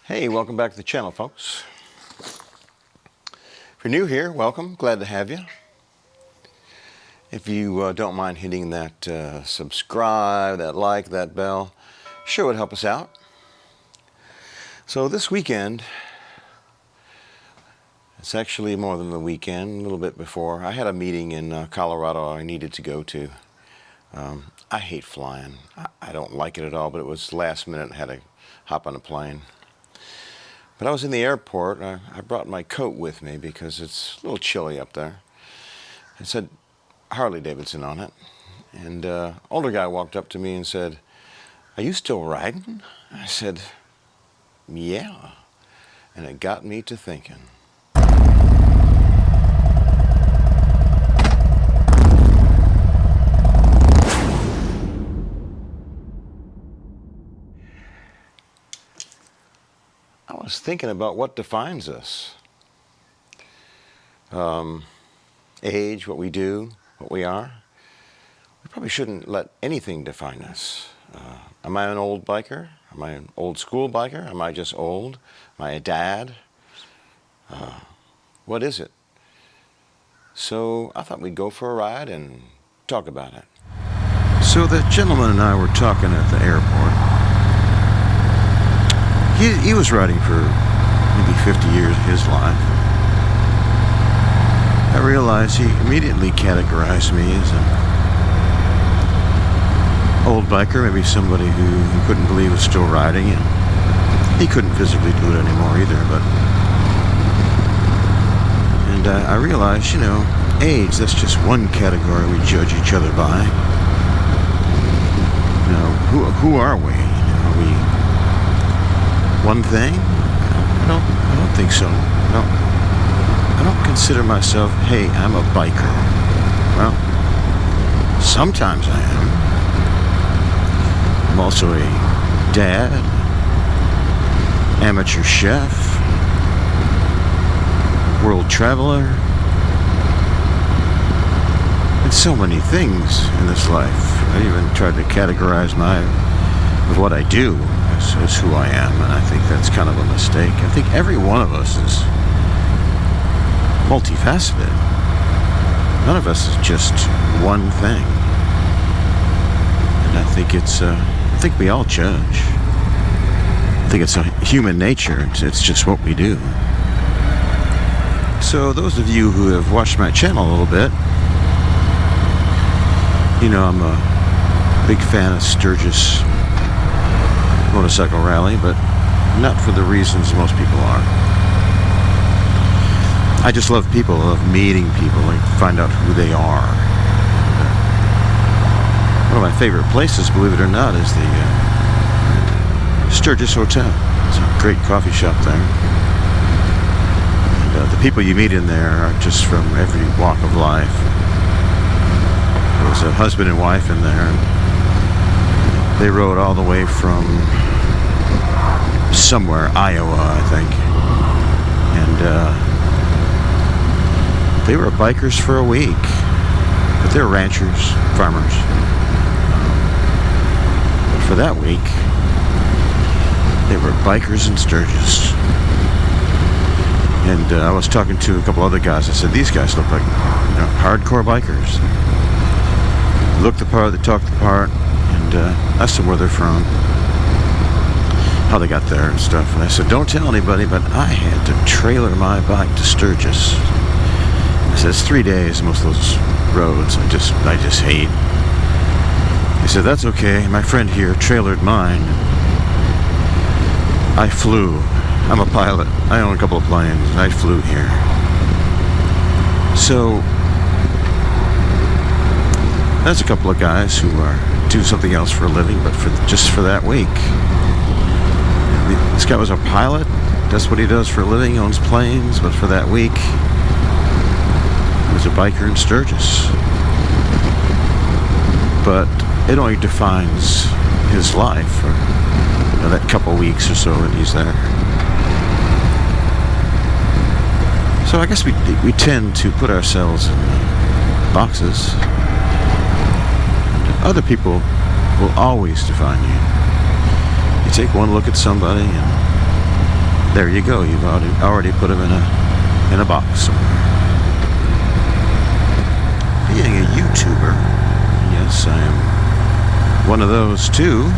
Hey, welcome back to the channel, folks. If you're new here, welcome. Glad to have you. If you don't mind hitting that subscribe, that like, that bell, sure would help us out. So this weekend, it's actually more than the weekend, a little bit before, I had a meeting in Colorado I needed to go to. I hate flying. I don't like it at all, but it was last minute. I had to hop on a plane. But I was in the airport. I brought my coat with me because it's a little chilly up there. It said Harley Davidson on it. And older guy walked up to me and said, "Are you still riding?" I said, "Yeah." And it got me to thinking. I was thinking about what defines us. Age, what we do, what we are. We probably shouldn't let anything define us. Am I an old biker? Am I an old school biker? Am I just old? Am I a dad? What is it? So I thought we'd go for a ride and talk about it. So that gentleman and I were talking at the airport. He was riding for maybe 50 years of his life. I realized he immediately categorized me as an old biker, maybe somebody who couldn't believe was still riding, and he couldn't physically do it anymore either. And I realized, you know, age, that's just one category we judge each other by. You know, who are we? You know, are we one thing? I don't think so. I don't consider myself, hey, I'm a biker. Well, sometimes I am. I'm also a dad, amateur chef, world traveler, and so many things in this life. I even tried to categorize with what I do as who I am, and I think that's kind of a mistake. I think every one of us is multifaceted. None of us is just one thing. And I think we all judge. I think it's a human nature. It's just what we do. So those of you who have watched my channel a little bit, you know I'm a big fan of Sturgis motorcycle rally, but not for the reasons most people are. I just love people. I love meeting people and find out who they are. One of my favorite places, believe it or not, is the Sturgis Hotel. It's a great coffee shop there. And the people you meet in there are just from every walk of life. There was a husband and wife in there. They rode all the way from somewhere, Iowa, I think. And they were bikers for a week. But they're ranchers, farmers. But for that week, they were bikers in Sturgis. And I was talking to a couple other guys. I said, these guys look like, you know, hardcore bikers. They look the part, they talk the part. And asked them where they're from, how they got there and stuff. And I said, don't tell anybody, but I had to trailer my bike to Sturgis. I said, it's 3 days, most of those roads I just hate. He said, that's okay. My friend here trailered mine. I flew. I'm a pilot. I own a couple of planes, and I flew here. So there's a couple of guys who do something else for a living, but just for that week. This guy was a pilot. That's what he does for a living. He owns planes, but for that week, he was a biker in Sturgis. But it only defines his life for that couple weeks or so that he's there. So I guess we tend to put ourselves in boxes. Other people will always define you. You take one look at somebody and there you go. You've already put them in a box somewhere. Being a YouTuber, yes, I am one of those too.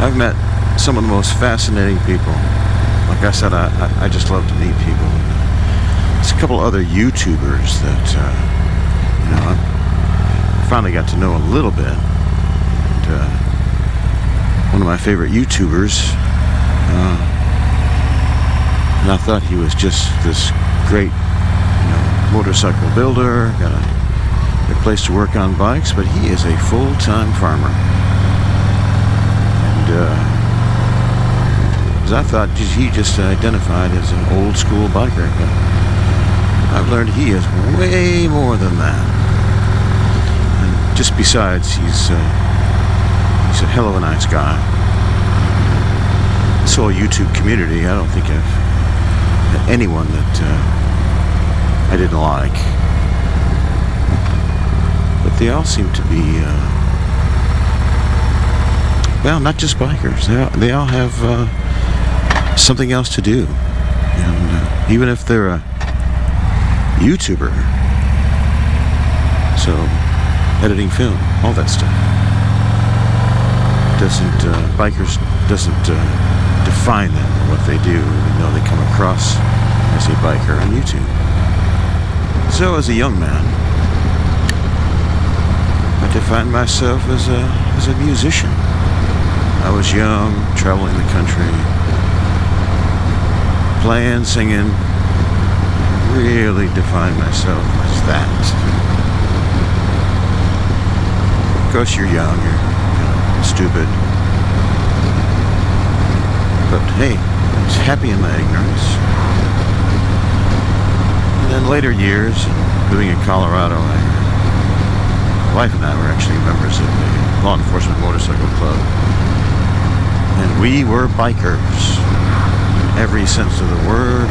I've met some of the most fascinating people. Like I said, I just love to meet people. There's a couple other YouTubers that, you know, I finally got to know a little bit. And, one of my favorite YouTubers, and I thought he was just this great, you know, motorcycle builder, got a place to work on bikes, but he is a full-time farmer. And, I thought he just identified as an old school biker, but I've learned he is way more than that. And just besides, he's a hell of a nice guy. This whole YouTube community, I don't think I've had anyone that I didn't like. But they all seem to be, well, not just bikers. They all have something else to do, and even if they're a YouTuber, so editing film, all that stuff bikers doesn't define them or what they do, even though they come across as a biker on YouTube. So as a young man, I defined myself as a musician. I was young, traveling the country, playing, singing, really defined myself as that. Of course, you're young, you're stupid. But hey, I was happy in my ignorance. And then later years, living in Colorado, my wife and I were actually members of the law enforcement motorcycle club. And we were bikers. Every sense of the word.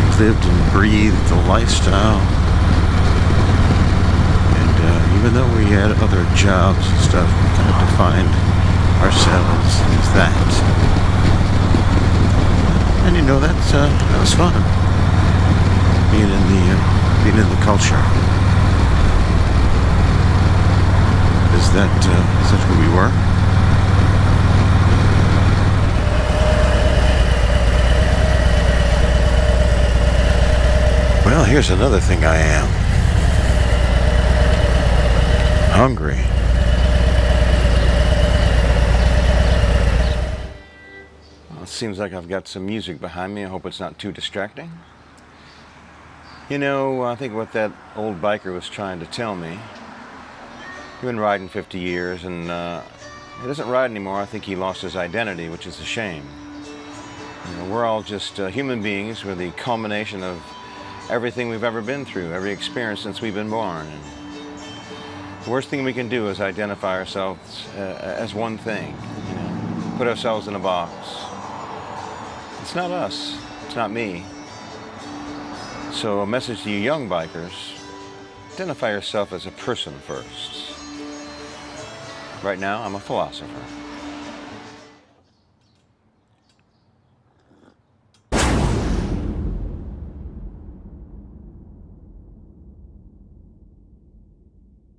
We lived and breathed the lifestyle. And even though we had other jobs and stuff, we kind of defined ourselves as that. And you know, that was fun. Being in the culture. Is that who we were? Well, here's another thing I am. Hungry. Well, it seems like I've got some music behind me. I hope it's not too distracting. You know, I think what that old biker was trying to tell me. He's been riding 50 years and he doesn't ride anymore. I think he lost his identity, which is a shame. You know, we're all just human beings. We're the culmination of everything we've ever been through, every experience since we've been born. And the worst thing we can do is identify ourselves as one thing, you know, put ourselves in a box. It's not us, it's not me. So a message to you young bikers, identify yourself as a person first. Right now, I'm a philosopher.